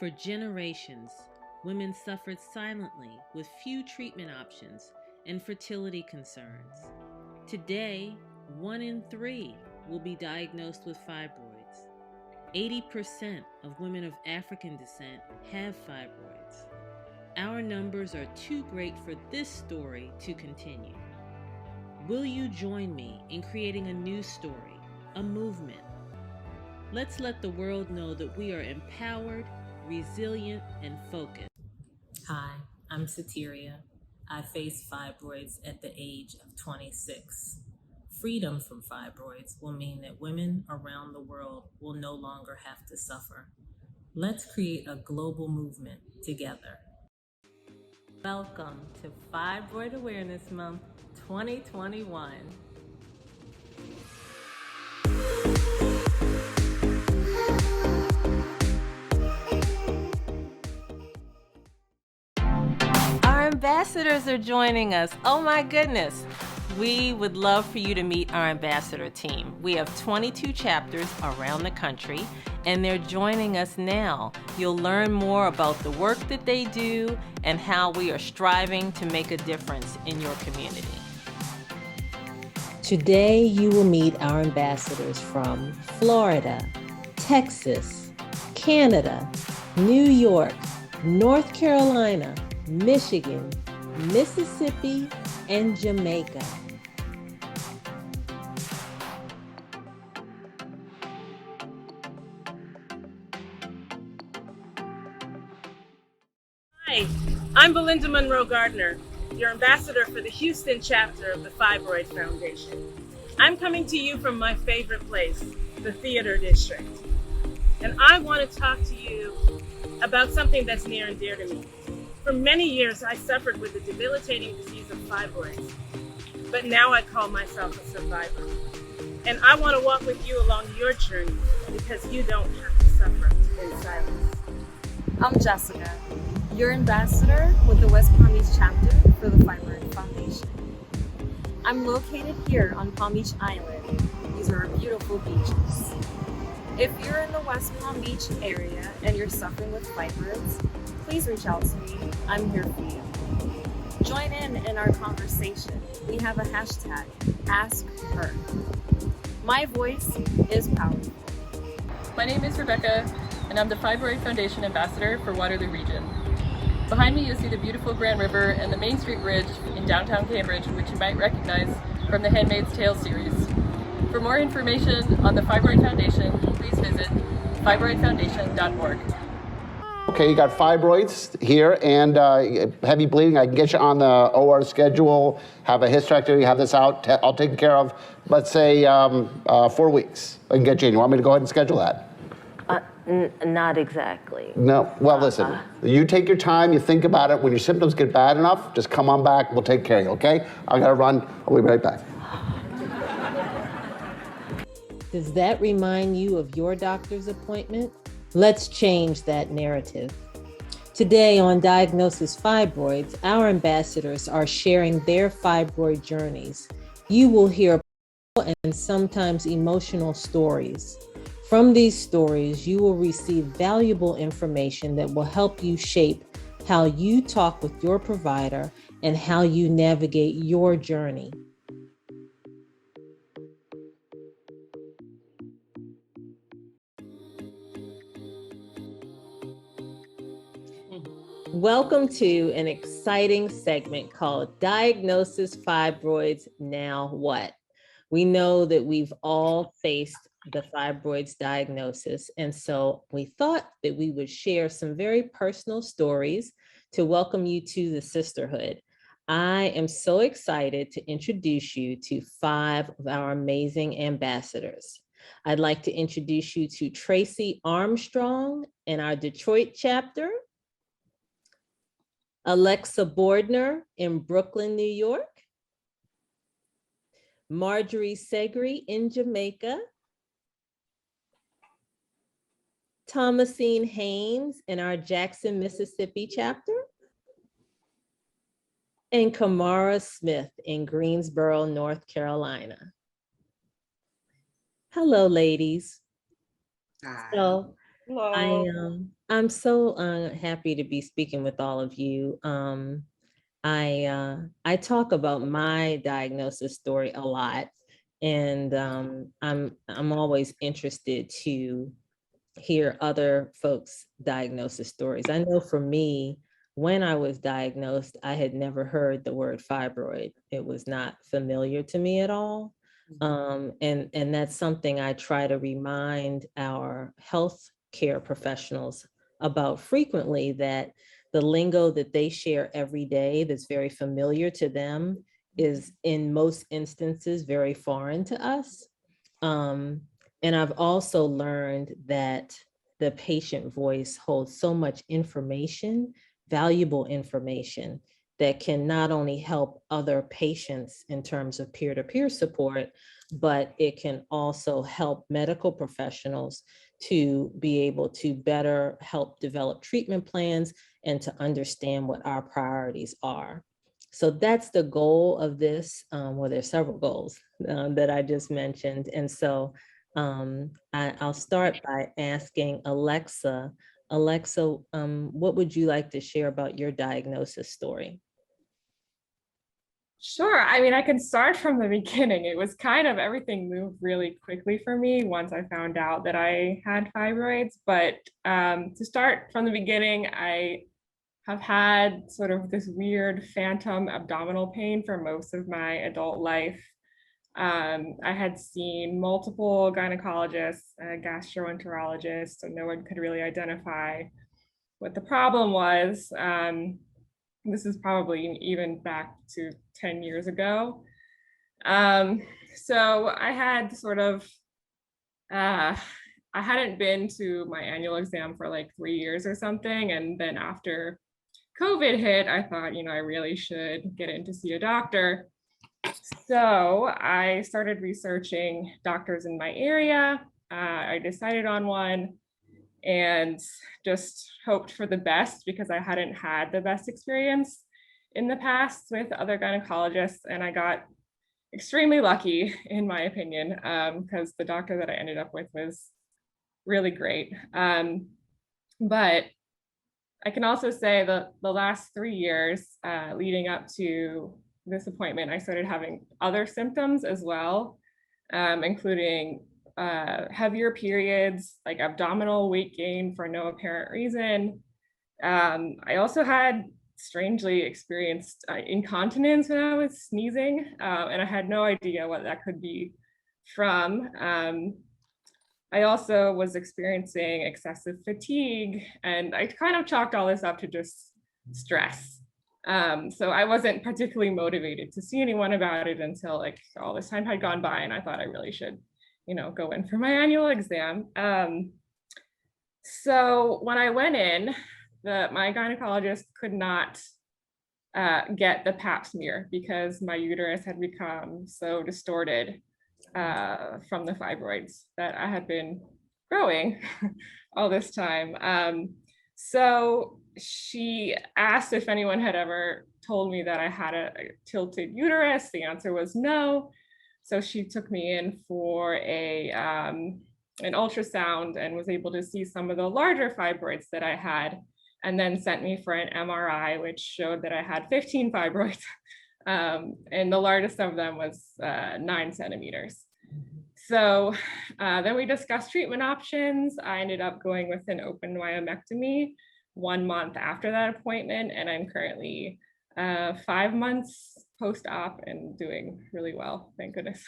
For generations, women suffered silently with few treatment options and fertility concerns. Today, 1 in 3 will be diagnosed with fibroids. 80% of women of African descent have fibroids. Our numbers are too great for this story to continue. Will you join me in creating a new story, a movement? Let's let the world know that we are empowered, resilient, and focused. Hi, I'm Sateria. I faced fibroids at the age of 26. Freedom from fibroids will mean that women around the world will no longer have to suffer. Let's create a global movement together. Welcome to Fibroid Awareness Month 2021. Our ambassadors are joining us. Oh my goodness. We would love for you to meet our ambassador team. We have 22 chapters around the country, and they're joining us now. You'll learn more about the work that they do and how we are striving to make a difference in your community. Today, you will meet our ambassadors from Florida, Texas, Canada, New York, North Carolina, Michigan, Mississippi, and Jamaica. Hi, I'm Belinda Monroe Gardner, your ambassador for the Houston chapter of the Fibroid Foundation. I'm coming to you from my favorite place, the Theater District. And I want to talk to you about something that's near and dear to me. For many years, I suffered with the debilitating disease of fibroids, but now I call myself a survivor. And I want to walk with you along your journey because you don't have to suffer in silence. I'm Jessica, your ambassador with the West Palm Beach chapter for the Fibroid Foundation. I'm located here on Palm Beach Island. These are our beautiful beaches. If you're in the West Palm Beach area and you're suffering with fibroids, please reach out to me. I'm here for you. Join in our conversation. We have a hashtag, #AskHer. My voice is powerful. My name is Rebecca, and I'm the Fibroid Foundation Ambassador for Waterloo Region. Behind me, you'll see the beautiful Grand River and the Main Street Bridge in downtown Cambridge, which you might recognize from the Handmaid's Tale series. For more information on the Fibroid Foundation, please visit fibroidfoundation.org. Okay, you got fibroids here and heavy bleeding. I can get you on the OR schedule, have a hysterectomy, have this out, all taken care of, let's say 4 weeks. I can get you in. You want me to go ahead and schedule that? Not exactly. No, well, listen, you take your time, you think about it. When your symptoms get bad enough, just come on back, we'll take care of you, okay? I gotta run, I'll be right back. Does that remind you of your doctor's appointment? Let's change that narrative. Today on Diagnosis Fibroids, our ambassadors are sharing their fibroid journeys. You will hear powerful and sometimes emotional stories. From these stories, you will receive valuable information that will help you shape how you talk with your provider and how you navigate your journey. Welcome to an exciting segment called Diagnosis Fibroids, Now What? We know that we've all faced the fibroids diagnosis, and so we thought that we would share some very personal stories to welcome you to the sisterhood. I am so excited to introduce you to 5 of our amazing ambassadors. I'd like to introduce you to Tracy Armstrong in our Detroit chapter, Alexa Bordner in Brooklyn, New York, Marjorie Segre in Jamaica, Thomasine Haynes in our Jackson, Mississippi chapter, and Kamara Smith in Greensboro, North Carolina. Hello, ladies. Hi. So I'm so happy to be speaking with all of you. I talk about my diagnosis story a lot, and I'm always interested to hear other folks' diagnosis stories. I know for me, when I was diagnosed, I had never heard the word fibroid. It was not familiar to me at all. And that's something I try to remind our health care professionals about frequently, that the lingo that they share every day that's very familiar to them is in most instances very foreign to us. Um, and I've also learned that the patient voice holds so much information, valuable information, that can not only help other patients in terms of peer-to-peer support, but it can also help medical professionals to be able to better help develop treatment plans and to understand what our priorities are. So that's the goal of this. Well, there's several goals that I just mentioned. And so I'll start by asking Alexa. Alexa, what would you like to share about your diagnosis story? Sure. I mean, I can start from the beginning. It was kind of everything moved really quickly for me once I found out that I had fibroids. But to start from the beginning, I have had sort of this weird phantom abdominal pain for most of my adult life. I had seen multiple gynecologists, gastroenterologists, so no one could really identify what the problem was. This is probably even back to 10 years ago. So I had sort of, I hadn't been to my annual exam for like 3 years or something. And then after COVID hit, I thought, I really should get in to see a doctor. So I started researching doctors in my area. I decided on one and just hoped for the best because I hadn't had the best experience in the past with other gynecologists. And I got extremely lucky, in my opinion, because the doctor that I ended up with was really great. But I can also say that the last 3 years leading up to this appointment, I started having other symptoms as well, including heavier periods, like abdominal weight gain for no apparent reason. I also had strangely experienced incontinence when I was sneezing, and I had no idea what that could be from. I also was experiencing excessive fatigue, and I kind of chalked all this up to just stress. So I wasn't particularly motivated to see anyone about it until like all this time had gone by, and I thought I really should, go in for my annual exam. So when I went in, my gynecologist could not get the pap smear because my uterus had become so distorted from the fibroids that I had been growing all this time. So she asked if anyone had ever told me that I had a tilted uterus. The answer was no. So she took me in for an ultrasound and was able to see some of the larger fibroids that I had, and then sent me for an MRI, which showed that I had 15 fibroids. And the largest of them was 9 centimeters. So then we discussed treatment options. I ended up going with an open myomectomy 1 month after that appointment, and I'm currently 5 months post-op and doing really well, thank goodness.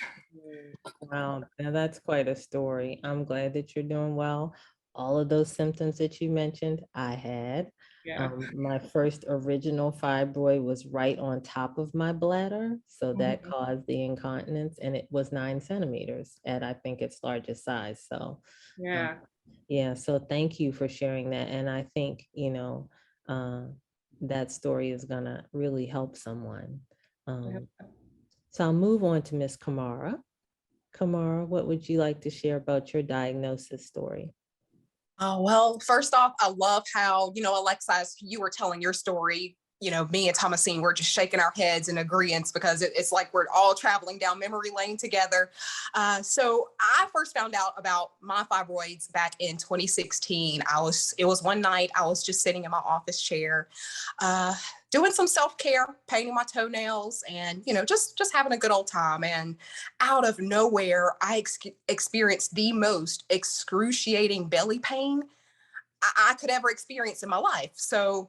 Wow, now that's quite a story. I'm glad that you're doing well. All of those symptoms that you mentioned, I had. Yeah. My first original fibroid was right on top of my bladder, so that caused the incontinence, and it was 9 centimeters at, I think, its largest size. So Yeah. yeah, so thank you for sharing that. And I think, that story is gonna really help someone. So I'll move on to Miss Kamara. Kamara, what would you like to share about your diagnosis story? Oh, well, first off, I love how, Alexa, as you were telling your story, me and Thomasine, we're just shaking our heads in agreement because it's like we're all traveling down memory lane together. So I first found out about my fibroids back in 2016. It was one night I was just sitting in my office chair, doing some self-care, painting my toenails, and just having a good old time. And out of nowhere, I experienced the most excruciating belly pain I could ever experience in my life. So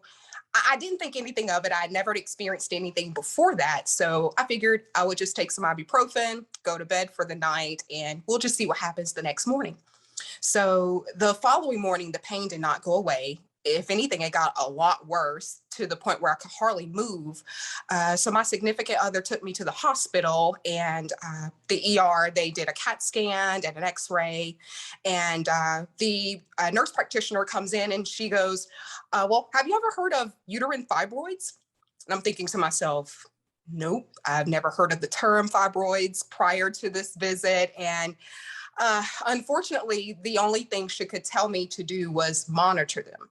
I didn't think anything of it. I had never experienced anything before that. So I figured I would just take some ibuprofen, go to bed for the night, and we'll just see what happens the next morning. So the following morning, the pain did not go away. If anything, it got a lot worse to the point where I could hardly move. So my significant other took me to the hospital, and the ER, they did a CAT scan and an x-ray. And the nurse practitioner comes in and she goes, well, have you ever heard of uterine fibroids? And I'm thinking to myself, nope, I've never heard of the term fibroids prior to this visit. And unfortunately, the only thing she could tell me to do was monitor them.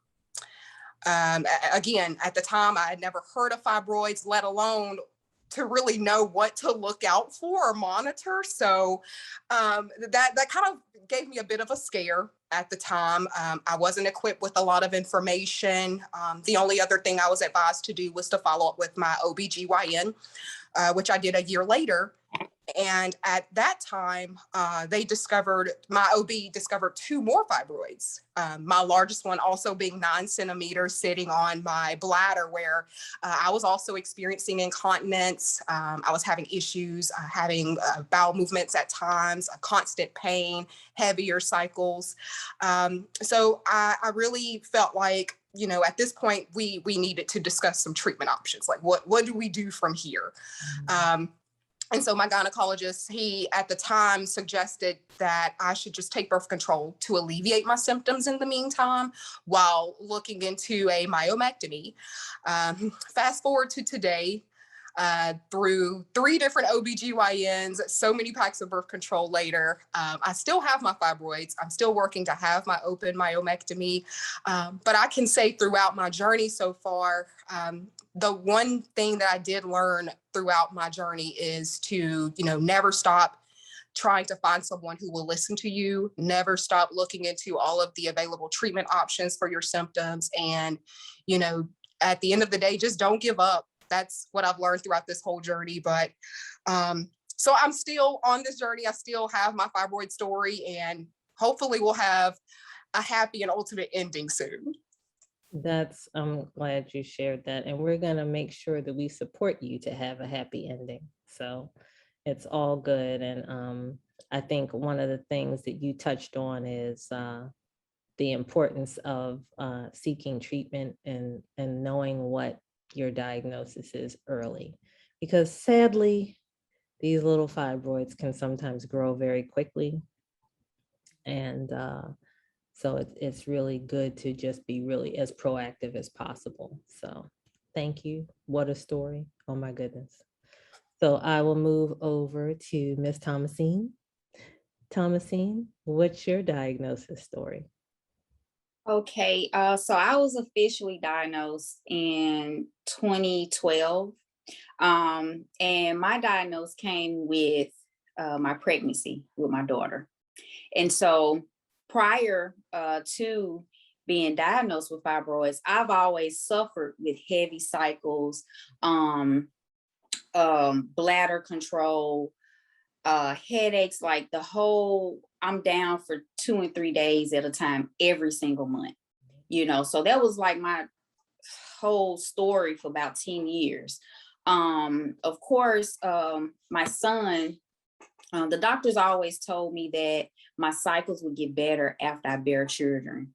Again, at the time, I had never heard of fibroids, let alone to really know what to look out for or monitor. So that kind of gave me a bit of a scare at the time. I wasn't equipped with a lot of information. The only other thing I was advised to do was to follow up with my OBGYN, which I did a year later. And at that time, my OB discovered 2 more fibroids. My largest one also being 9 centimeters sitting on my bladder, where I was also experiencing incontinence. I was having issues, having bowel movements at times, constant pain, heavier cycles. So I really felt like, at this point, we needed to discuss some treatment options. Like, what do we do from here? And so my gynecologist, he at the time suggested that I should just take birth control to alleviate my symptoms in the meantime, while looking into a myomectomy. Fast forward to today, through 3 different OBGYNs, so many packs of birth control later, I still have my fibroids. I'm still working to have my open myomectomy. But I can say throughout my journey so far, the one thing that I did learn throughout my journey is to, never stop trying to find someone who will listen to you, never stop looking into all of the available treatment options for your symptoms. And, at the end of the day, just don't give up. That's what I've learned throughout this whole journey. But so I'm still on this journey. I still have my fibroid story, and hopefully we'll have a happy and ultimate ending soon. I'm glad you shared that. And we're going to make sure that we support you to have a happy ending. So it's all good. And I think one of the things that you touched on is the importance of seeking treatment and knowing what your diagnosis is early. Because sadly, these little fibroids can sometimes grow very quickly. And so it's really good to just be really as proactive as possible. So thank you. What a story. Oh my goodness. So I will move over to Miss Thomasine. Thomasine, what's your diagnosis story? Okay, so I was officially diagnosed in 2012. And my diagnosis came with my pregnancy with my daughter. And so prior to being diagnosed with fibroids, I've always suffered with heavy cycles, bladder control, headaches, like I'm down for 2 and 3 days at a time every single month, so that was like my whole story for about 10 years. Of course, my son, the doctors always told me that my cycles would get better after I bear children.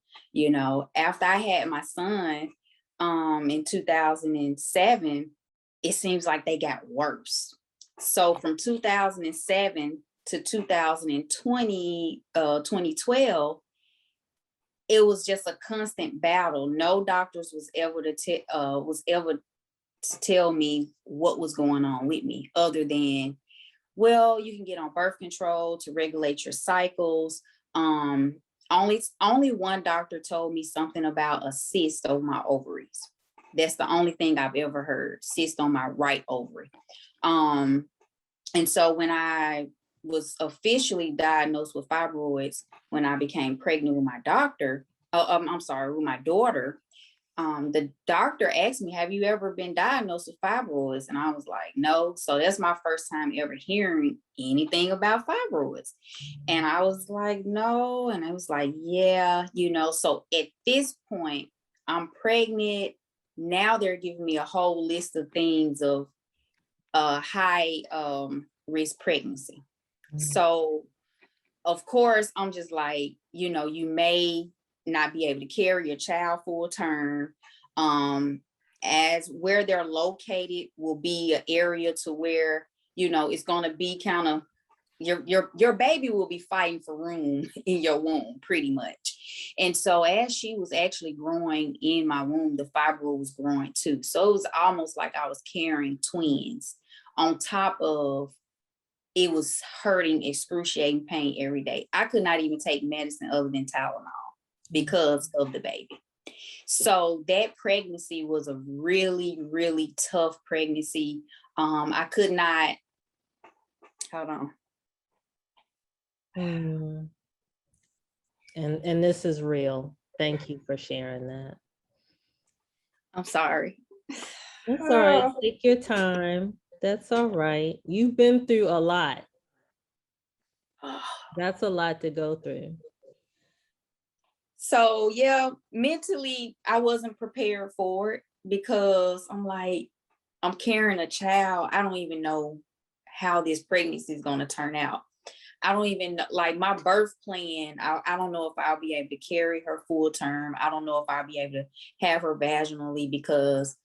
After I had my son in 2007, it seems like they got worse. So from 2007 to 2020, 2012, it was just a constant battle. No doctors was able to tell me what was going on with me, other than, well, you can get on birth control to regulate your cycles. Only one doctor told me something about a cyst over my ovaries. That's the only thing I've ever heard, cyst on my right ovary. And so when I was officially diagnosed with fibroids, when I became pregnant with my daughter, with my daughter, the doctor asked me, have you ever been diagnosed with fibroids? And I was like, no. So that's my first time ever hearing anything about fibroids. And I was like, no. And I was like, yeah, so at this point, I'm pregnant. Now they're giving me a whole list of things of high risk pregnancy. So of course, I'm just like, you may not be able to carry a child full term. As where they're located will be an area to where, it's going to be kind of, your baby will be fighting for room in your womb pretty much. And so as she was actually growing in my womb, the fibroid was growing too. So it was almost like I was carrying twins on top of, it was hurting, excruciating pain every day. I could not even take medicine other than Tylenol because of the baby. So that pregnancy was a really, really tough pregnancy. I could not, hold on. And this is real. Thank you for sharing that. I'm sorry. That's all right. Take your time. That's all right. You've been through a lot. That's a lot to go through. So yeah, mentally, I wasn't prepared for it because I'm like, I'm carrying a child. I don't even know how this pregnancy is going to turn out. I don't even know, like my birth plan. I don't know if I'll be able to carry her full term. I don't know if I'll be able to have her vaginally because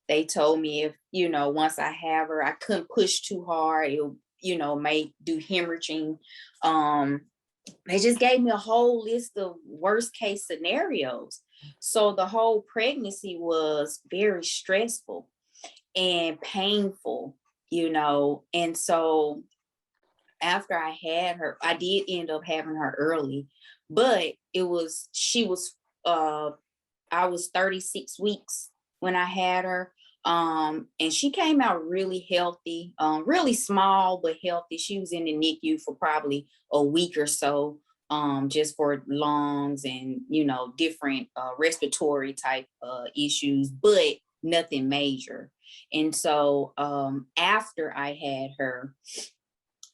they told me if, once I have her, I couldn't push too hard. It'll, may do hemorrhaging. They just gave me a whole list of worst case scenarios. So the whole pregnancy was very stressful and painful, and so after I had her, I did end up having her early, but I was 36 weeks when I had her. And she came out really healthy, really small, but healthy. She was in the NICU for probably a week or so, just for lungs and, different respiratory type issues, but nothing major. And so after I had her,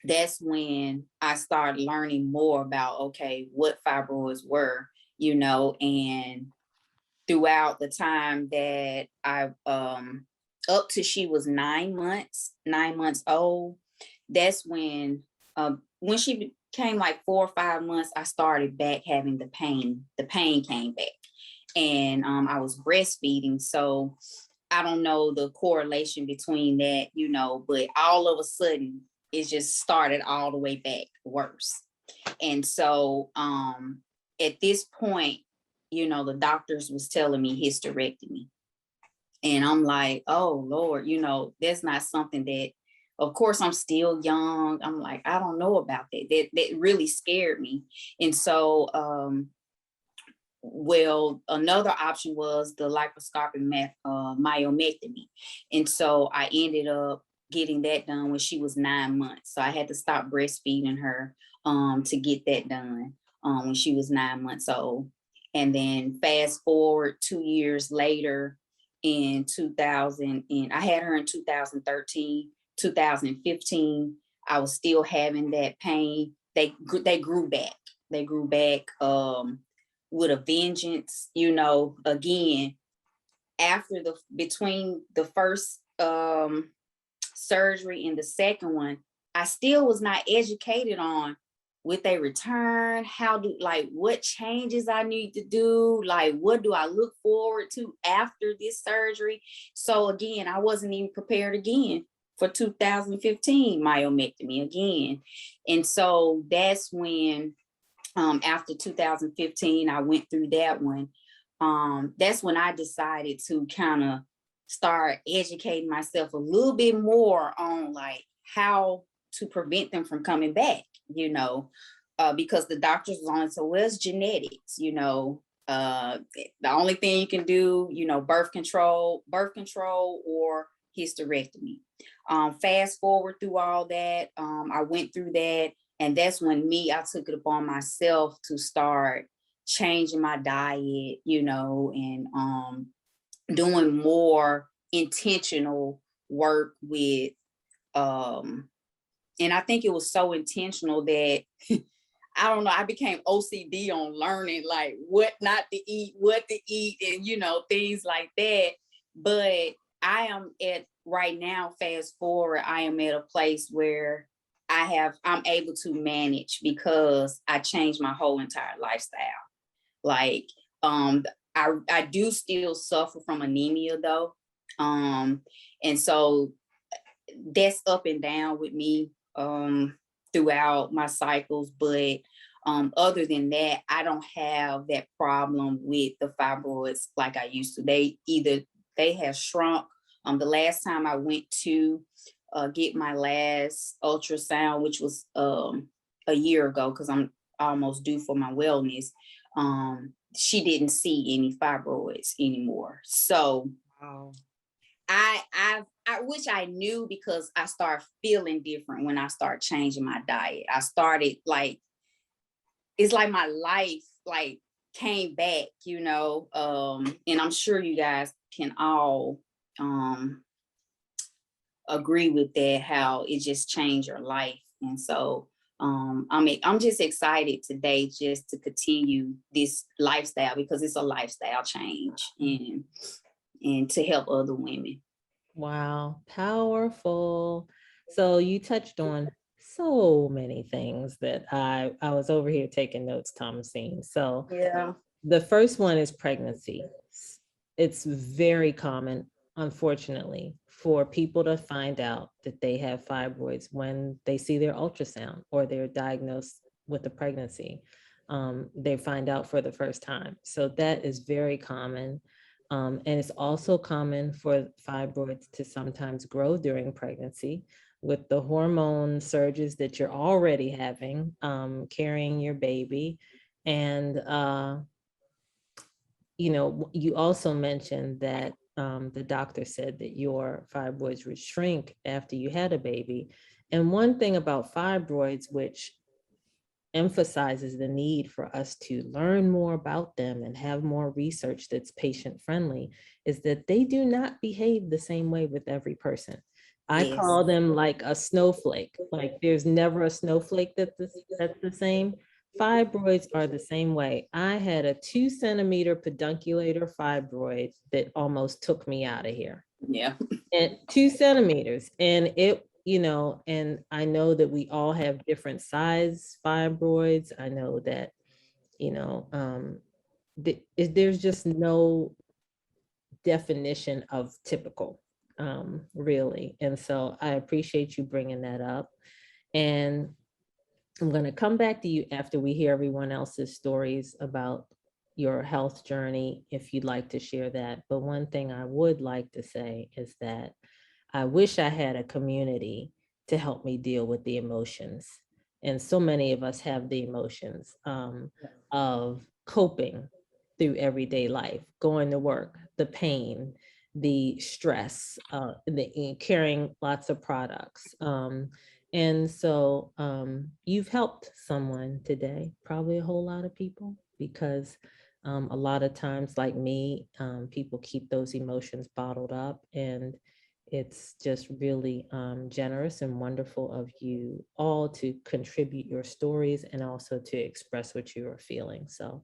that's when I started learning more about, okay, what fibroids were, and throughout the time that I, up to she was 9 months old, that's when she became like 4 or 5 months, I started back having the pain. The pain came back, and I was breastfeeding. So I don't know the correlation between that, but all of a sudden it just started all the way back worse. And so at this point, the doctors was telling me hysterectomy. And I'm like, oh Lord, that's not something that, of course, I'm still young. I'm like, I don't know about that. That really scared me. And so, another option was the laparoscopic myomectomy. And so I ended up getting that done when she was 9 months. So I had to stop breastfeeding her to get that done when she was 9 months old. And then fast forward 2 years later, in 2000, and I had her in 2013, 2015, I was still having that pain. They grew back. They grew back with a vengeance, again, between the first surgery and the second one, I still was not educated on would they return, what changes I need to do, what do I look forward to after this surgery. So again, I wasn't even prepared again for 2015 myomectomy again. And so that's when after 2015 I went through that one. That's when I decided to kind of start educating myself a little bit more on how to prevent them from coming back, because the doctors was on it. So, well, it's genetics, The only thing you can do, you know, birth control or hysterectomy. Fast forward through all that, I went through that, and that's when I took it upon myself to start changing my diet, you know, and doing more intentional work with, and I think it was so intentional that I don't know, I became OCD on learning like what not to eat, what to eat, and you know, things like that. But I am right now, fast forward, I am at a place where I'm able to manage because I changed my whole entire lifestyle. Like, I do still suffer from anemia though. And so that's up and down with me throughout my cycles. But other than that, I don't have that problem with the fibroids like I used to. They have shrunk. The last time I went to get my last ultrasound, which was a year ago, because I'm almost due for my wellness, she didn't see any fibroids anymore. So Wow. I wish I knew, because I started feeling different when I started changing my diet. I started like, it's like my life like came back, you know, and I'm sure you guys can all agree with that, how it just changed your life. And so I'm just excited today just to continue this lifestyle, because it's a lifestyle change, and to help other women. Wow, powerful. So you touched on so many things that I was over here taking notes, Thomasine. So Yeah. the first one is pregnancy. It's very common, unfortunately, for people to find out that they have fibroids when they see their ultrasound or they're diagnosed with a pregnancy. They find out for the first time. So that is very common. And it's also common for fibroids to sometimes grow during pregnancy with the hormone surges that you're already having, carrying your baby. And, you know, you also mentioned that the doctor said that your fibroids would shrink after you had a baby. And one thing about fibroids, which emphasizes the need for us to learn more about them and have more research that's patient friendly, is that they do not behave the same way with every person. I Yes. call them like a snowflake. Like there's never a snowflake that's the same. Fibroids are the same way. I had a 2-centimeter pedunculator fibroid that almost took me out of here. Yeah. At 2 centimeters. And it, you know, and I know that we all have different size fibroids. I know that, you know, there's just no definition of typical, really. And so I appreciate you bringing that up. And I'm going to come back to you after we hear everyone else's stories about your health journey, if you'd like to share that. But one thing I would like to say is that I wish I had a community to help me deal with the emotions. And so many of us have the emotions of coping through everyday life, going to work, the pain, the stress, carrying lots of products. And so you've helped someone today, probably a whole lot of people, because a lot of times, like me, people keep those emotions bottled up, and it's just really generous and wonderful of you all to contribute your stories and also to express what you are feeling. So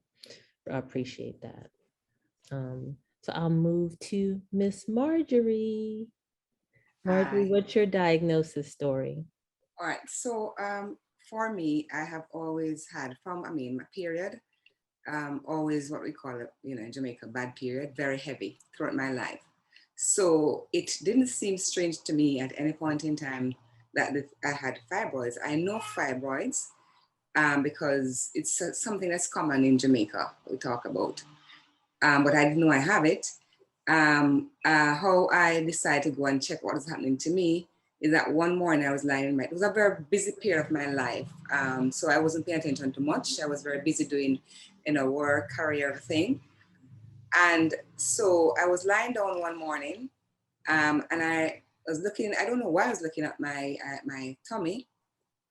I appreciate that. So I'll move to Miss Marjorie. Marjorie, Hi. what's your diagnosis story? All right. So for me, I have always had my period, always what we call it, in Jamaica, bad period, very heavy throughout my life. So it didn't seem strange to me at any point in time that I had fibroids. I know fibroids because it's something that's common in Jamaica, we talk about. But I didn't know I have it. How I decided to go and check what was happening to me is that one morning I was lying in bed. It was a very busy period of my life. So I wasn't paying attention to much. I was very busy doing, work, career thing. And so I was lying down one morning, and I was looking, I don't know why I was looking at my tummy,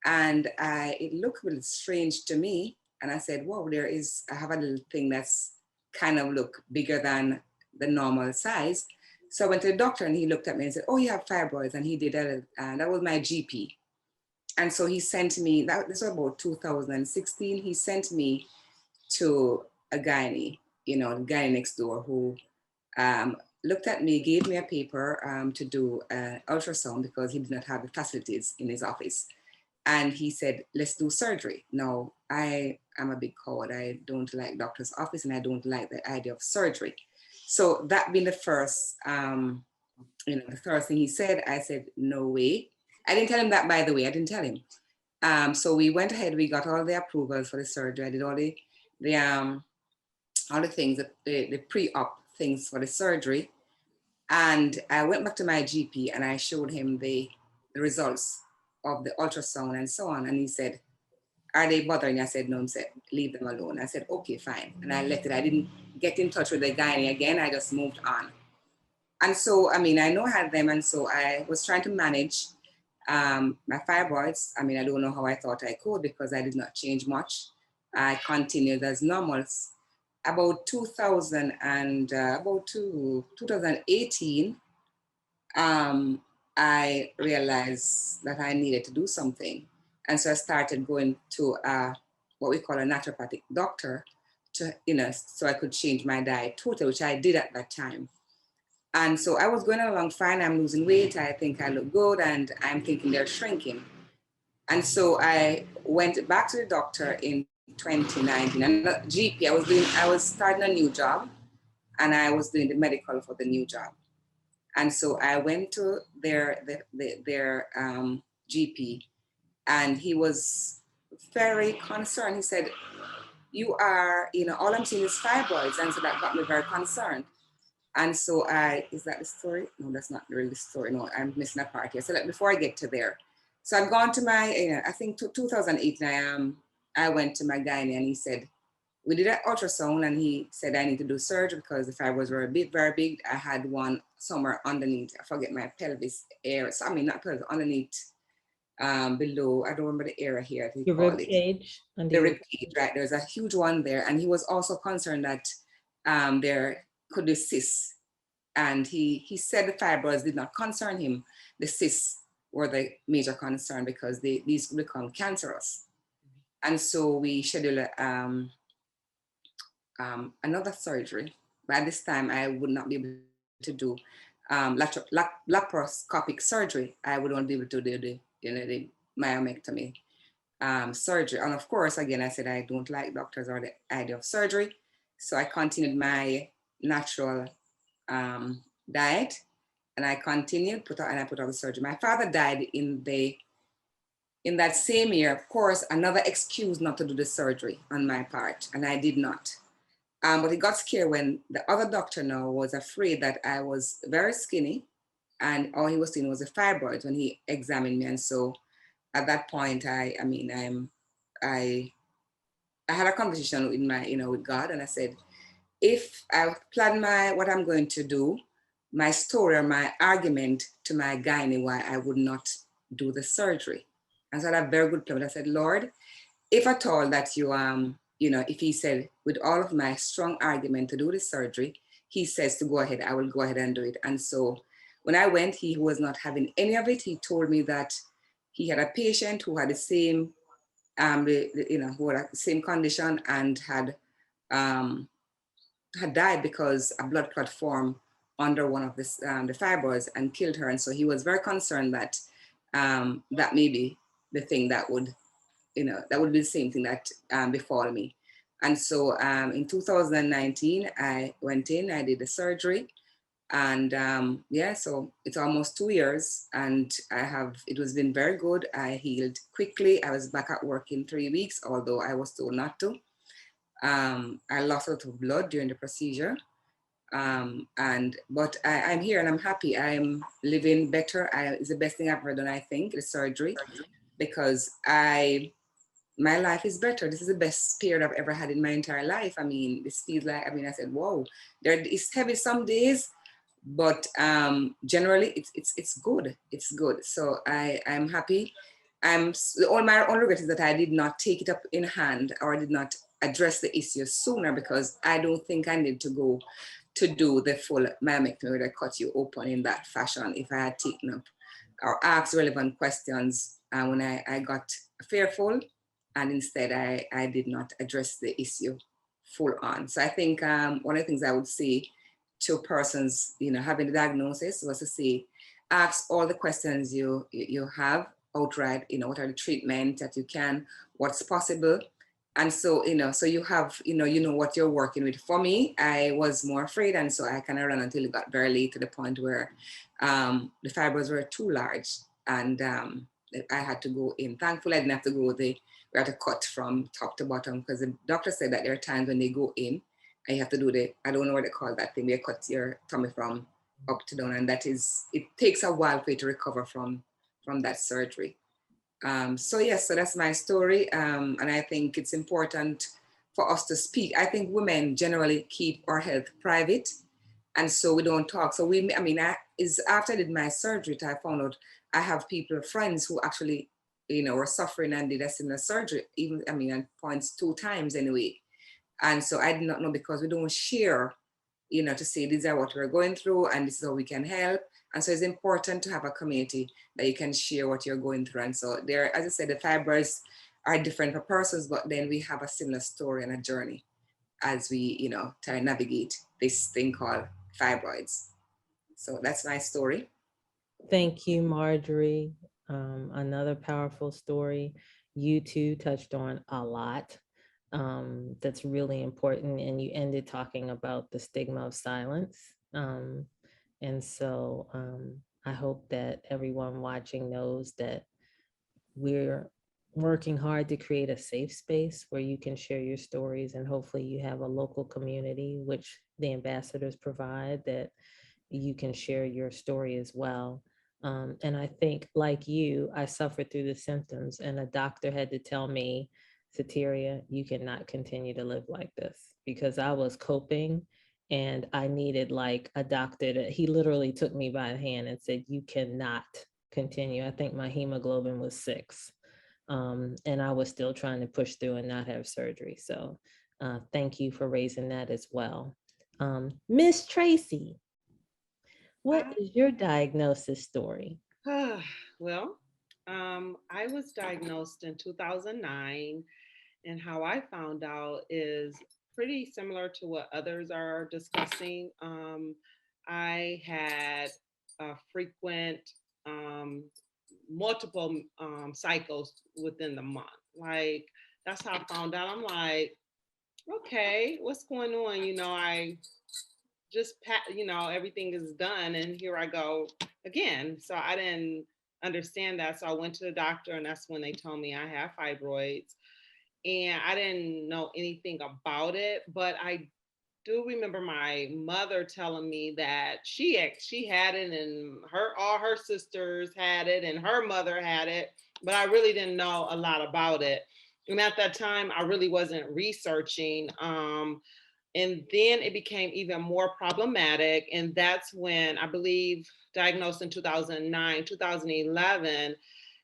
and it looked a little strange to me. And I said, whoa, I have a little thing that's kind of look bigger than the normal size. So I went to the doctor and he looked at me and said, oh, you have fibroids. And he did that. And that was my GP. And so he sent me, this was about 2016, he sent me to a gynae, the gynae next door, who looked at me, gave me a paper to do an ultrasound because he did not have the facilities in his office. And he said, let's do surgery. Now, I am a big coward. I don't like doctor's office and I don't like the idea of surgery. So that being the first, the first thing he said, I said, no way. I didn't tell him that, by the way, I didn't tell him. So we went ahead, we got all the approvals for the surgery. I did all the things, the pre-op things for the surgery. And I went back to my GP and I showed him the results of the ultrasound and so on. And he said, are they bothering you? I said, no. He said, leave them alone. I said, okay, fine. And I left it. I didn't get in touch with the gynae again. I just moved on. And so, I know I had them. And so I was trying to manage my fibroids. I don't know how I thought I could because I did not change much. I continued as normal. About 2018, I realized that I needed to do something. And so I started going to what we call a naturopathic doctor to, so I could change my diet totally, which I did at that time. And so I was going along fine. I'm losing weight. I think I look good and I'm thinking they're shrinking. And so I went back to the doctor in 2019 and GP, I was starting a new job and I was doing the medical for the new job. And so I went to their GP and he was very concerned. He said, you are, all I'm seeing is fibroids. And so that got me very concerned. And so is that the story? No, that's not really the story. No, I'm missing a part here. So before I get to there. So I've gone to my, I think 2008, I went to my gynae and he said, we did an ultrasound and he said I need to do surgery because the fibroids were very big. I had one somewhere underneath, I forget my pelvis area. So, not pelvis, underneath, below, I don't remember the area here. Your rib cage? The rib cage, right. There's a huge one there. And he was also concerned that there could be cysts. And he said the fibroids did not concern him. The cysts were the major concern because these become cancerous. And so we scheduled another surgery. By this time, I would not be able to do laparoscopic surgery. I would only be able to do the myomectomy surgery. And of course, again, I said I don't like doctors or the idea of surgery. So I continued my natural diet, and I continued, I put out the surgery. My father died in that same year. Of course, another excuse not to do the surgery on my part, and I did not. But he got scared when the other doctor now was afraid that I was very skinny and all he was seeing was the fibroids when he examined me. And so at that point, I had a conversation with with God, and I said, if I plan what I'm going to do, my story or my argument to my gynae why I would not do the surgery. And so I had a very good plan. I said, Lord, if at all that you if he said, with all of my strong argument to do the surgery, he says to go ahead, I will go ahead and do it. And so when I went, he was not having any of it. He told me that he had a patient who had the same, who had the same condition and had died because a blood clot formed under one of the fibroids and killed her. And so he was very concerned that that may be the thing that would that would be the same thing that befall me. And so in 2019, I went in, I did the surgery. And so it's almost 2 years and it has been very good. I healed quickly. I was back at work in 3 weeks, although I was told not to. I lost a lot of blood during the procedure. But I'm here and I'm happy. I'm living better. It's the best thing I've ever done, I think, the surgery, because my life is better. This is the best period I've ever had in my entire life. I mean, this feels like, I said, whoa, it's heavy some days, but generally it's good. It's good. So I'm happy. My only regret is that I did not take it up in hand, or I did not address the issue sooner, because I don't think I need to go to do the full mammectomy where they cut you open in that fashion if I had taken up or asked relevant questions when I got fearful, and instead I did not address the issue full on. So I think one of the things I would say to persons, having the diagnosis, was to say, ask all the questions you have outright, what are the treatments that you can, what's possible. And so, so you have, you know what you're working with. For me, I was more afraid. And so I kind of ran until it got very late, to the point where the fibers were too large, and I had to go in. Thankfully, I didn't have to go we had to cut from top to bottom, because the doctor said that there are times when they go in, and you have to do I don't know what they call that thing, they cut your tummy from up to down. And it takes a while for you to recover from that surgery. So yes, so that's my story. And I think it's important for us to speak. I think women generally keep our health private, and so we don't talk. So after I did my surgery, I found out I have friends who actually, were suffering and did a similar surgery, at points 2 times anyway. And so I did not know, because we don't share, to say these are what we're going through and this is how we can help. And so it's important to have a community that you can share what you're going through. And so there, as I said, the fibers are different per persons, but then we have a similar story and a journey as we, try to navigate this thing called fibroids. So that's my story. Thank you, Marjorie. Another powerful story. You too touched on a lot that's really important, and you ended talking about the stigma of silence. And so I hope that everyone watching knows that we're working hard to create a safe space where you can share your stories, and hopefully you have a local community, which the ambassadors provide, that you can share your story as well. And I think, like you, I suffered through the symptoms, and a doctor had to tell me, Sateria, you cannot continue to live like this, because I was coping, and I needed like a doctor that he literally took me by the hand and said, you cannot continue. I think my hemoglobin was 6. And I was still trying to push through and not have surgery. So thank you for raising that as well. Miss Tracy, what is your diagnosis story? Well, I was diagnosed in 2009, and how I found out is pretty similar to what others are discussing. I had frequent, multiple cycles within the month. Like, that's how I found out. I'm like, okay, what's going on? I just, everything is done, and here I go again. So I didn't understand that. So I went to the doctor, and that's when they told me I have fibroids. And I didn't know anything about it, but I do remember my mother telling me that she had it, and all her sisters had it, and her mother had it, but I really didn't know a lot about it. And at that time, I really wasn't researching. And then it became even more problematic. And that's when, I believe, diagnosed in 2009, 2011,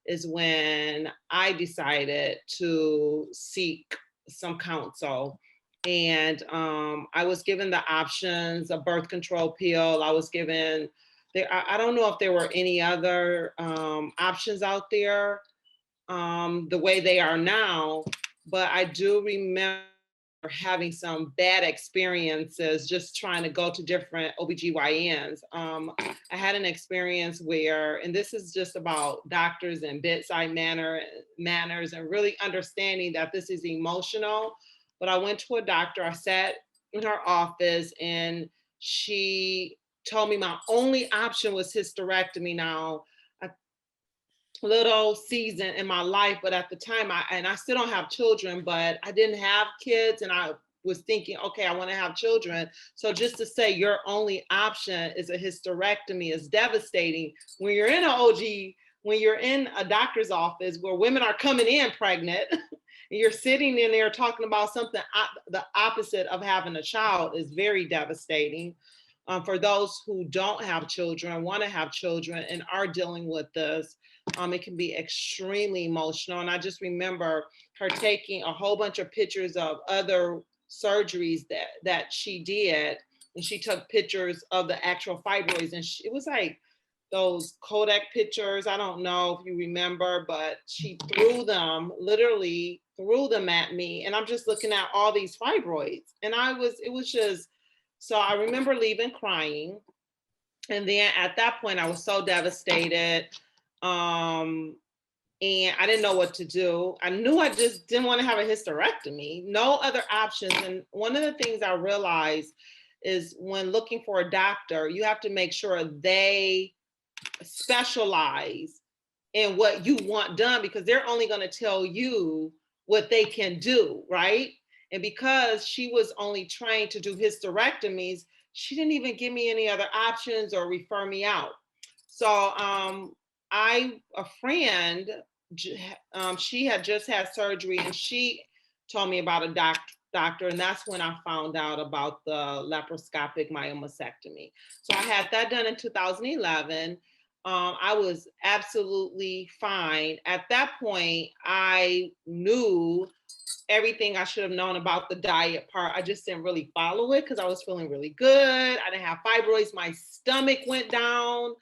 is when I decided to seek some counsel. And I was given the options, a birth control pill. I was given, I don't know if there were any other options out there the way they are now, but I do remember having some bad experiences just trying to go to different OBGYNs. I had an experience where, and this is just about doctors and bedside manners and really understanding that this is emotional. But I went to a doctor, I sat in her office, and she told me my only option was hysterectomy. Now, little season in my life, but at the time, I still don't have children, but I didn't have kids, and I was thinking, okay, I want to have children. So just to say your only option is a hysterectomy is devastating. When you're in an OG, when you're in a doctor's office where women are coming in pregnant, and you're sitting in there talking about something the opposite of having a child is very devastating. For those who don't have children, want to have children, and are dealing with this, it can be extremely emotional. And I just remember her taking a whole bunch of pictures of other surgeries that she did, and she took pictures of the actual fibroids, and it was like those Kodak pictures. I don't know if you remember, but she literally threw them at me, and I'm just looking at all these fibroids, and it was just. So I remember leaving crying. And then at that point, I was so devastated. And I didn't know what to do. I knew I just didn't want to have a hysterectomy, no other options. And one of the things I realized is when looking for a doctor, you have to make sure they specialize in what you want done, because they're only going to tell you what they can do, right? And because she was only trained to do hysterectomies, she didn't even give me any other options or refer me out. So a friend, she had just had surgery, and she told me about a doctor, and that's when I found out about the laparoscopic myomastectomy. So I had that done in 2011. I was absolutely fine. At that point, I knew everything I should have known about the diet part. I just didn't really follow it because I was feeling really good. I didn't have fibroids. My stomach went down.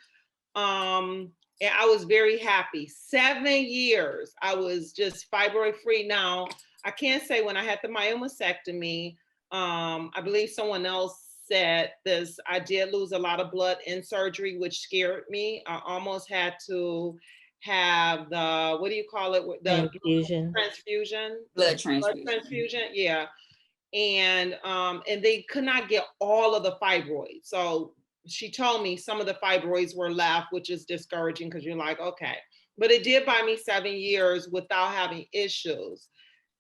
And I was very happy. 7 years, I was just fibroid free. Now, I can't say when I had the myomastectomy, I believe someone else said this, I did lose a lot of blood in surgery, which scared me. I almost had to have the, what do you call it? The transfusion. Blood transfusion. Blood transfusion, yeah. And they could not get all of the fibroids. So she told me some of the fibroids were left, which is discouraging because you're like, okay. But it did buy me 7 years without having issues.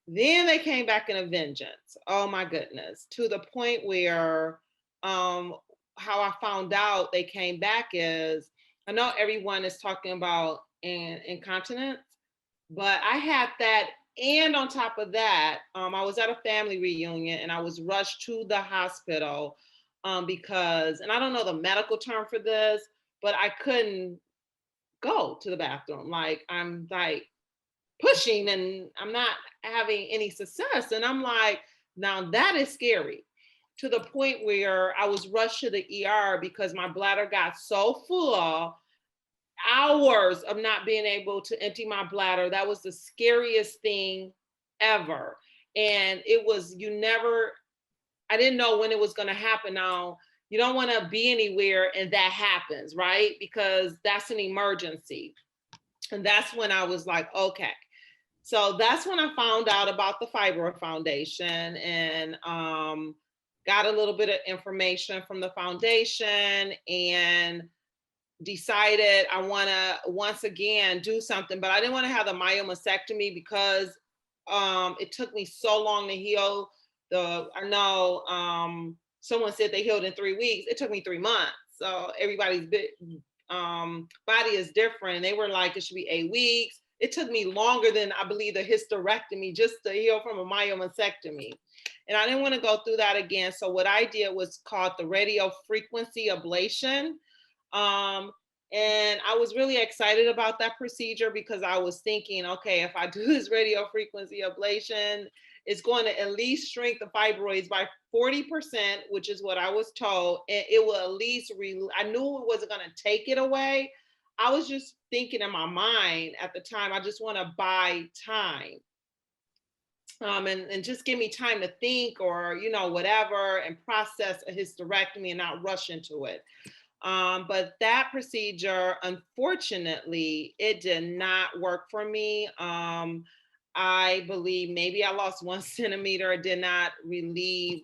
Then they came back in a vengeance. Oh my goodness. To the point where how I found out they came back is, I know everyone is talking about incontinence, but I had that. And on top of that, I was at a family reunion and I was rushed to the hospital because, and I don't know the medical term for this, but I couldn't go to the bathroom. Like I'm like pushing and I'm not having any success. And I'm like, now that is scary, to the point where I was rushed to the ER because my bladder got so full, hours of not being able to empty my bladder. That was the scariest thing ever. And it was, I didn't know when it was going to happen. Now, you don't want to be anywhere and that happens, right? Because that's an emergency. And that's when I was like, okay. So that's when I found out about the Fibroid Foundation and got a little bit of information from the foundation and decided I want to once again do something, but I didn't want to have the myomastectomy because it took me so long to heal. I know someone said they healed in 3 weeks. It took me 3 months. So everybody's body is different. They were like, it should be 8 weeks. It took me longer than I believe the hysterectomy just to heal from a myomastectomy. And I didn't want to go through that again. So what I did was called the radio frequency ablation. And I was really excited about that procedure because I was thinking, okay, if I do this radio frequency ablation, it's going to at least shrink the fibroids by 40%, which is what I was told. And it will at least, I knew it wasn't going to take it away. I was just thinking in my mind at the time, I just want to buy time. And just give me time to think or, whatever, and process a hysterectomy and not rush into it. But that procedure, unfortunately, it did not work for me. I believe maybe I lost 1 centimeter. It did not relieve,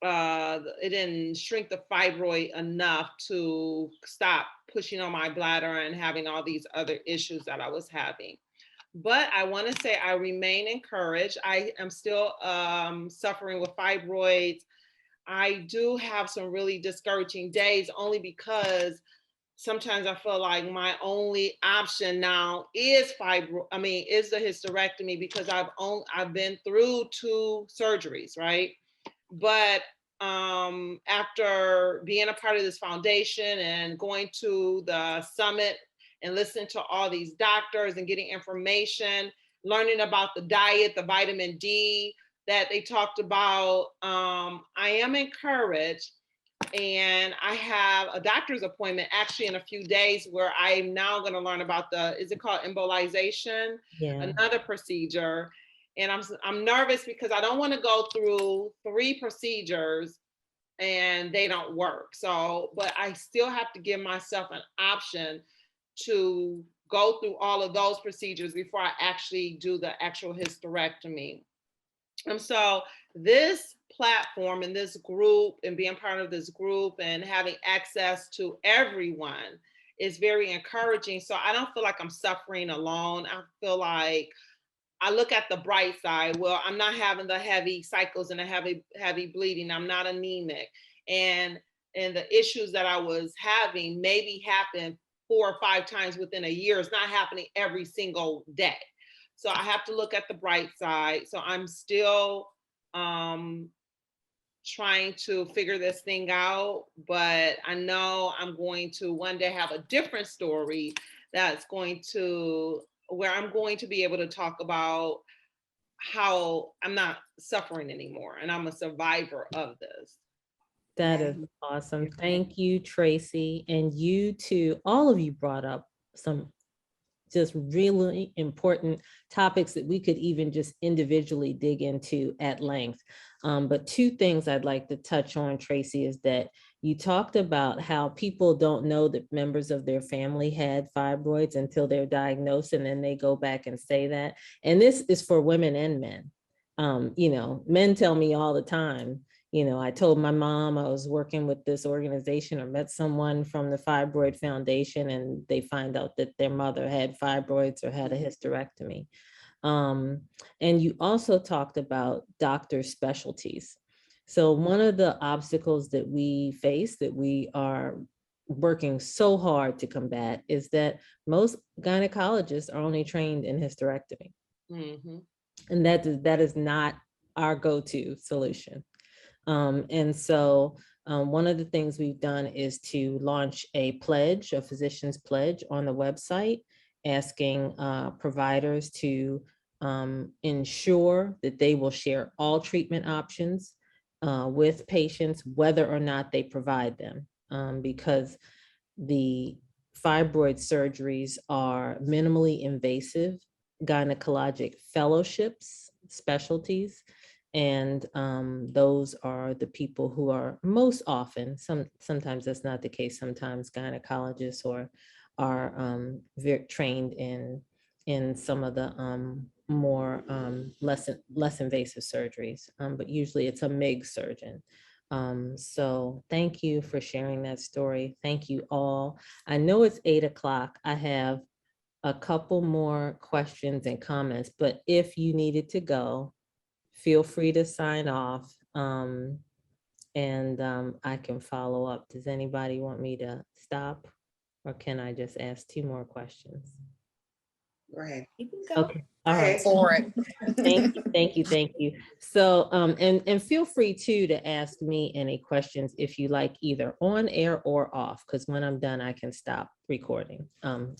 it didn't shrink the fibroid enough to stop pushing on my bladder and having all these other issues that I was having. But I want to say I remain encouraged. I am still suffering with fibroids. I do have some really discouraging days only because sometimes I feel like my only option now is is the hysterectomy, because I've been through 2 surgeries, right? But after being a part of this foundation and going to the summit and listening to all these doctors and getting information, learning about the diet, the vitamin D that they talked about, I am encouraged. And I have a doctor's appointment actually in a few days where I'm now going to learn about is it called embolization? Yeah. Another procedure. And I'm nervous because I don't want to go through 3 procedures and they don't work. So, but I still have to give myself an option to go through all of those procedures before I actually do the actual hysterectomy. And so this platform and this group and being part of this group and having access to everyone is very encouraging. So I don't feel like I'm suffering alone. I feel like I look at the bright side. Well, I'm not having the heavy cycles and the heavy bleeding. I'm not anemic. And the issues that I was having maybe happened 4 or 5 times within a year. It's not happening every single day. So I have to look at the bright side. So I'm still trying to figure this thing out, but I know I'm going to one day have a different story where I'm going to be able to talk about how I'm not suffering anymore and I'm a survivor of this. That is awesome. Thank you, Tracy. And you too, all of you brought up some just really important topics that we could even just individually dig into at length. But 2 things I'd like to touch on, Tracy, is that you talked about how people don't know that members of their family had fibroids until they're diagnosed, and then they go back and say that. And this is for women and men. Men tell me all the time, I told my mom I was working with this organization or met someone from the Fibroid Foundation, and they find out that their mother had fibroids or had a hysterectomy. And you also talked about doctor specialties. So one of the obstacles that we face, that we are working so hard to combat, is that most gynecologists are only trained in hysterectomy. Mm-hmm. And that is not our go-to solution. And so one of the things we've done is to launch a physician's pledge on the website, asking providers to ensure that they will share all treatment options with patients, whether or not they provide them, because the fibroid surgeries are minimally invasive gynecologic fellowships, specialties. And those are the people who are most often, sometimes that's not the case, sometimes gynecologists are trained in some of the more less invasive surgeries, but usually it's a MIG surgeon. So thank you for sharing that story. Thank you all. I know it's 8 o'clock. I have a couple more questions and comments, but if you needed to go, feel free to sign off, and I can follow up. Does anybody want me to stop, or can I just ask 2 more questions? Go ahead. You can go. Okay. All right. For it. Thank you. So, and feel free too to ask me any questions if you like, either on air or off, because when I'm done, I can stop recording.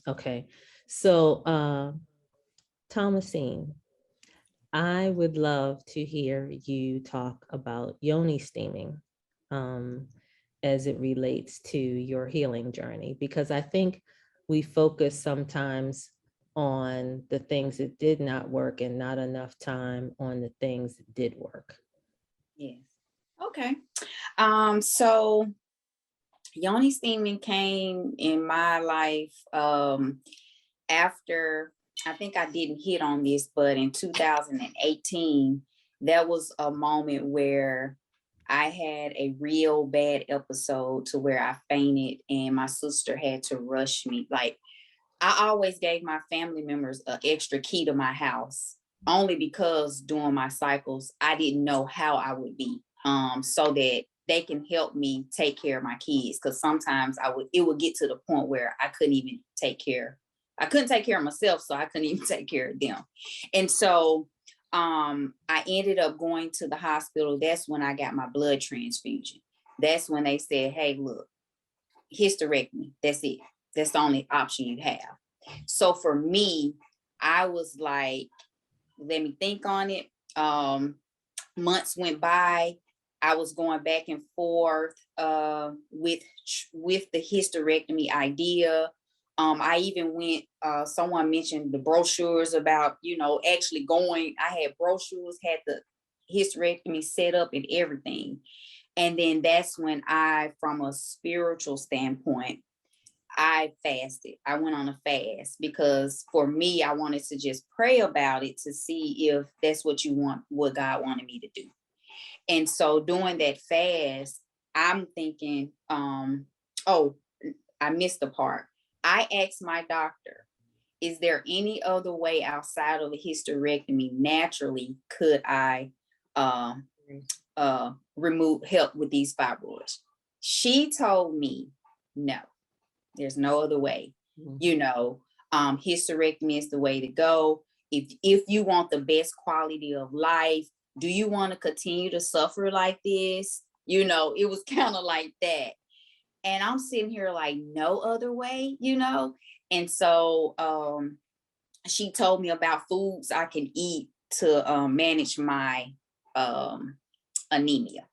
Okay. So, Thomasine, I would love to hear you talk about yoni steaming as it relates to your healing journey, because I think we focus sometimes on the things that did not work and not enough time on the things that did work. Yes. Okay. So yoni steaming came in my life after, I think I didn't hit on this, but in 2018, there was a moment where I had a real bad episode to where I fainted and my sister had to rush me, like I always gave my family members an extra key to my house, only because during my cycles, I didn't know how I would be, so that they can help me take care of my kids. Cause sometimes it would get to the point where I couldn't take care of myself. So I couldn't even take care of them. And so, I ended up going to the hospital. That's when I got my blood transfusion. That's when they said, hey, look, hysterectomy. That's it. That's the only option you have. So for me, I was like, let me think on it. Months went by. I was going back and forth with the hysterectomy idea. I even went, someone mentioned the brochures about, actually going. I had brochures, had the hysterectomy set up and everything. And then that's when from a spiritual standpoint, I fasted. I went on a fast because for me, I wanted to just pray about it to see if that's what God wanted me to do. And so doing that fast, I'm thinking, oh, I missed the part. I asked my doctor, is there any other way outside of a hysterectomy naturally could I help with these fibroids? She told me, no, there's no other way. Hysterectomy is the way to go. If you want the best quality of life, do you want to continue to suffer like this? It was kind of like that. And I'm sitting here like, no other way, And so she told me about foods I can eat to manage my anemia.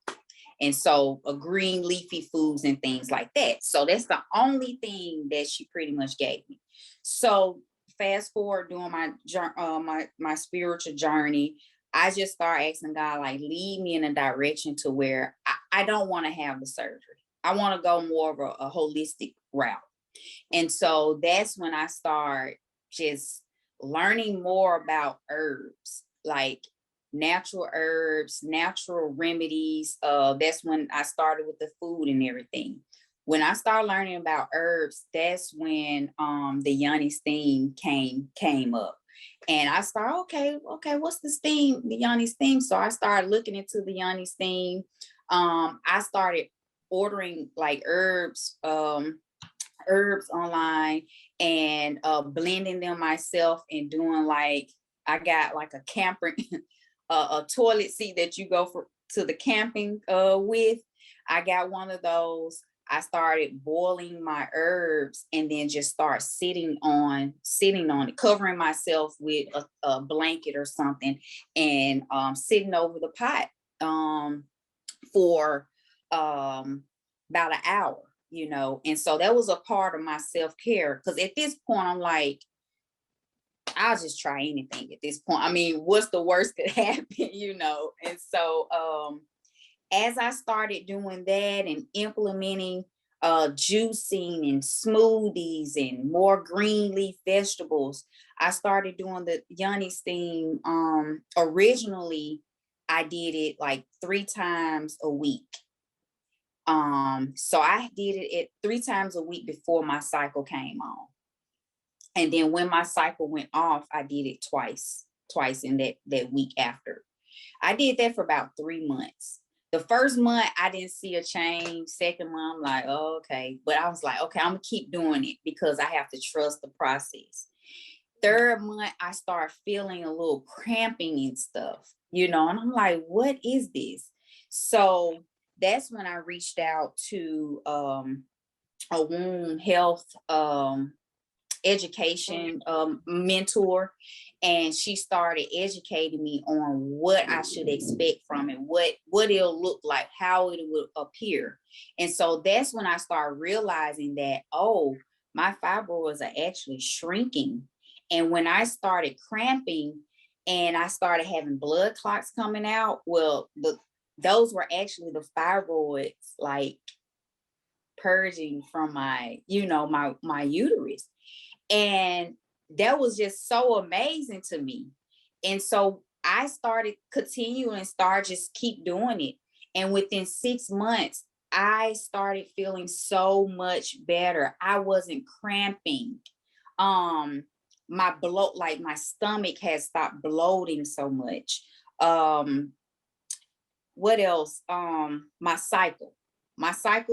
And so green leafy foods and things like that. So that's the only thing that she pretty much gave me. So fast forward doing my spiritual journey, I just started asking God, like, lead me in a direction to where I don't want to have the surgery. I want to go more of a holistic route. And so that's when I start just learning more about herbs, like natural herbs, natural remedies. That's when I started with the food and everything. When I started learning about herbs, that's when the yoni steam came up. And I started, okay, what's the steam, the yoni steam? So I started looking into the yoni steam. I started ordering like herbs online and blending them myself and doing I got like a camper, a toilet seat that you go to the camping with. I got one of those. I started boiling my herbs and then just start sitting on it, covering myself with a blanket or something, and sitting over the pot for about an hour, And so that was a part of my self-care, because at this point I'm like, I'll just try anything at this point. I mean, what's the worst could happen, And so as I started doing that and implementing juicing and smoothies and more green leaf vegetables, I started doing the yoni steam. Originally, I did it like 3 times a week. So I did it 3 times a week before my cycle came on. And then when my cycle went off, I did it twice in that week after. I did that for about 3 months. The first month, I didn't see a change. Second month, I'm like, oh, okay. But I was like, okay, I'm going to keep doing it because I have to trust the process. Third month, I start feeling a little cramping and stuff, and I'm like, what is this? So that's when I reached out to a wound health education mentor, and she started educating me on what I should expect from it, what it'll look like, how it will appear. And so that's when I started realizing that, oh, my fibroids are actually shrinking. And when I started cramping and I started having blood clots coming out, well, those were actually the fibroids like purging from my uterus. And that was just so amazing to me. And so I started continuing, just keep doing it. And within 6 months, I started feeling so much better. I wasn't cramping. my bloat, like my stomach has stopped bloating so much. What else? My cycle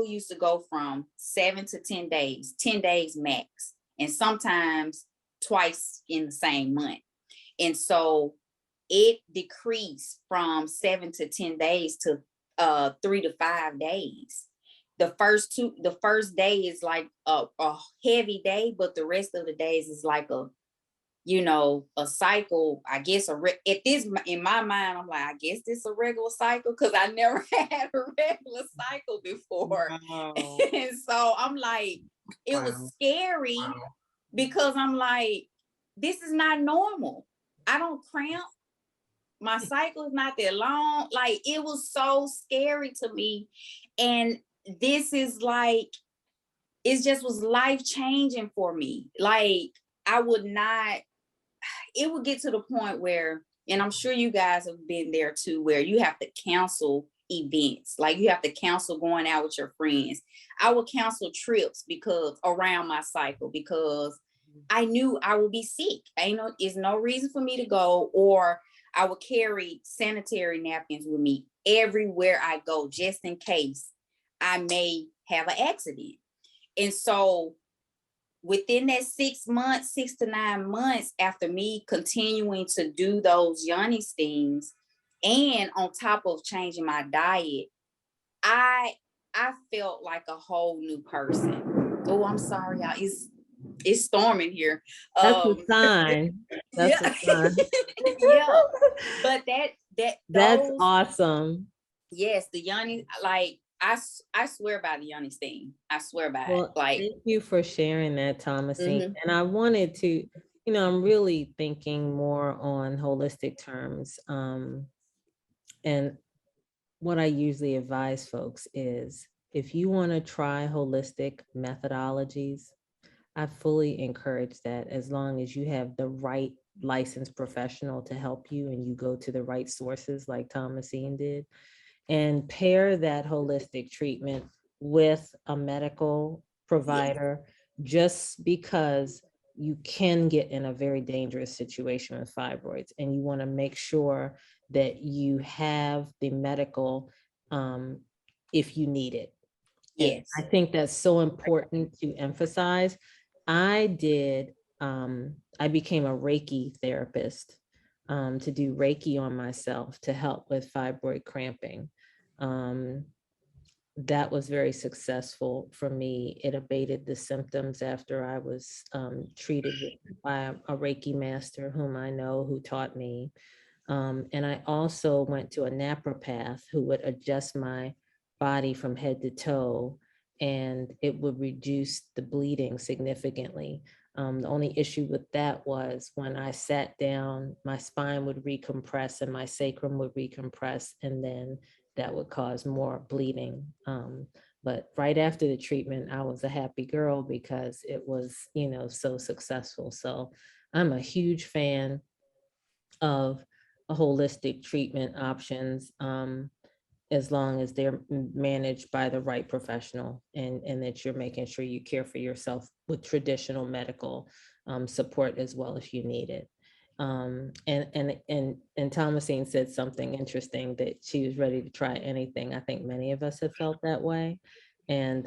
used to go from 7 to 10 days, 10 days max, and sometimes twice in the same month. And so it decreased from 7 to 10 days to 3 to 5 days. The first day is like a heavy day, but the rest of the days is like a cycle. I guess in my mind, I'm like, I guess this a regular cycle, because I never had a regular cycle before. Wow. And so I'm like, it was scary because I'm like, this is not normal. I don't cramp. My cycle is not that long. Like, it was so scary to me. And this is like, it just was life changing for me. Like, it would get to the point where, and I'm sure you guys have been there too, where you have to cancel events. Like, you have to cancel going out with your friends. I would cancel trips around my cycle, because I knew I would be sick. It's no reason for me to go, or I would carry sanitary napkins with me everywhere I go, just in case I may have an accident. And so within that 6 to 9 months after me continuing to do those yoni stings, and on top of changing my diet, I felt like a whole new person. Oh, I'm sorry, y'all. It's storming here. That's a sign. That's a sign. Yeah. But that's awesome. Yes, the yoni, like, I swear by the yoni sting. I swear by it. Like, thank you for sharing that, Thomasine. And I wanted to, I'm really thinking more on holistic terms. And what I usually advise folks is, if you want to try holistic methodologies, I fully encourage that, as long as you have the right licensed professional to help you and you go to the right sources like Thomasine did, and pair that holistic treatment with a medical provider. Just because you can get in a very dangerous situation with fibroids, and you want to make sure that you have the medical if you need it. Yes. And I think that's so important to emphasize. I became a Reiki therapist to do Reiki on myself to help with fibroid cramping. That was very successful for me. It abated the symptoms after I was treated by a Reiki master whom I know, who taught me. And I also went to a napropath who would adjust my body from head to toe, and it would reduce the bleeding significantly. The only issue with that was, when I sat down, my spine would recompress and my sacrum would recompress, and then that would cause more bleeding. But right after the treatment, I was a happy girl because it was, so successful. So I'm a huge fan of holistic treatment options, as long as they're managed by the right professional, and that you're making sure you care for yourself with traditional medical support as well if you need it. And Thomasine said something interesting, that she was ready to try anything. I think many of us have felt that way. And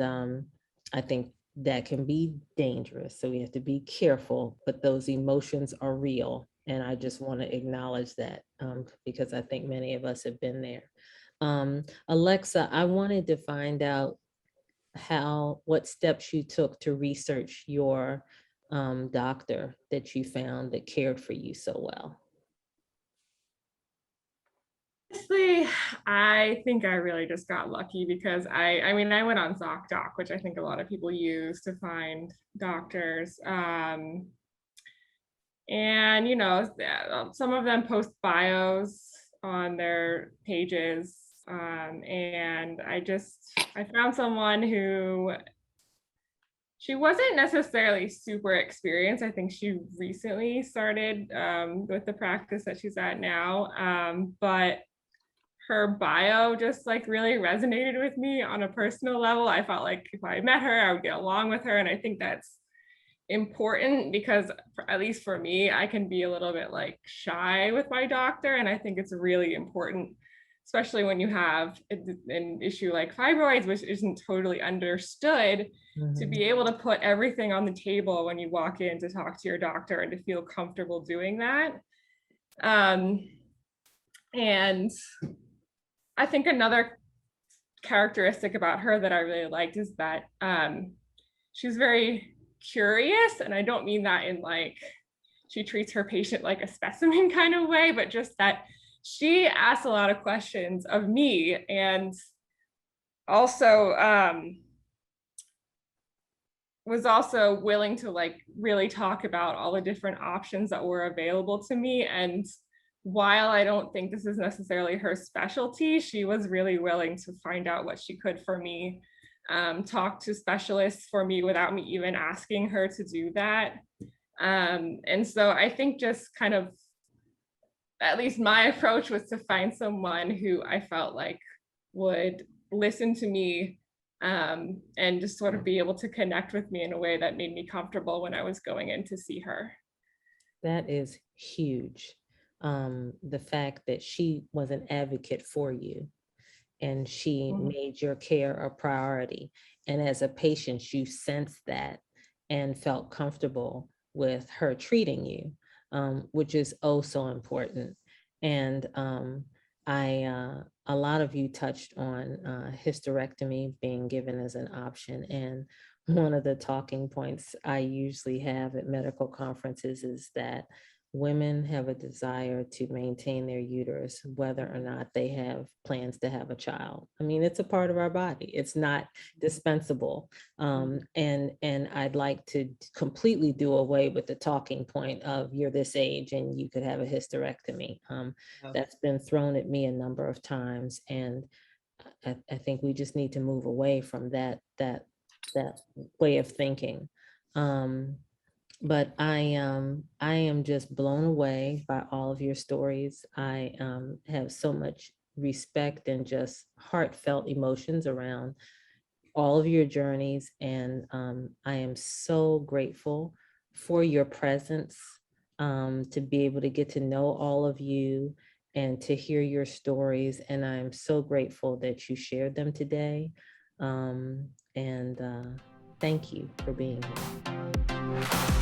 I think that can be dangerous. So we have to be careful, but those emotions are real. And I just want to acknowledge that because I think many of us have been there. Alexa, I wanted to find out what steps you took to research your doctor that you found that cared for you so well. Honestly, I think I really just got lucky, because I went on ZocDoc, which I think a lot of people use to find doctors. And, some of them post bios on their pages. And I found someone who, she wasn't necessarily super experienced. I think she recently started with the practice that she's at now. But her bio just really resonated with me on a personal level. I felt like if I met her, I would get along with her. And I think that's important because at least for me, I can be a little bit like shy with my doctor. And I think it's really important, especially when you have an issue like fibroids, which isn't totally understood, to be able to put everything on the table when you walk in to talk to your doctor and to feel comfortable doing that. And I think another characteristic about her that I really liked is that she's very curious, and I don't mean that in like she treats her patient like a specimen kind of way, but just that she asks a lot of questions of me, and also was also willing to like really talk about all the different options that were available to me. And while I don't think this is necessarily her specialty, she was really willing to find out what she could for me, talk to specialists for me without me even asking her to do that. And so I think just kind of, at least my approach was to find someone who I felt like would listen to me, and just sort of be able to connect with me in a way that made me comfortable when I was going in to see her. That is huge. The fact that she was an advocate for you and she made your care a priority. And as a patient, you sensed that and felt comfortable with her treating you, which is oh so important. And a lot of you touched on hysterectomy being given as an option. And one of the talking points I usually have at medical conferences is that women have a desire to maintain their uterus, whether or not they have plans to have a child. I mean, it's a part of our body. It's not dispensable. And I'd like to completely do away with the talking point of you're this age and you could have a hysterectomy. That's been thrown at me a number of times. And I think we just need to move away from that way of thinking. But I am just blown away by all of your stories. I have so much respect and just heartfelt emotions around all of your journeys. And I am so grateful for your presence, to be able to get to know all of you and to hear your stories. And I'm so grateful that you shared them today. Thank you for being here.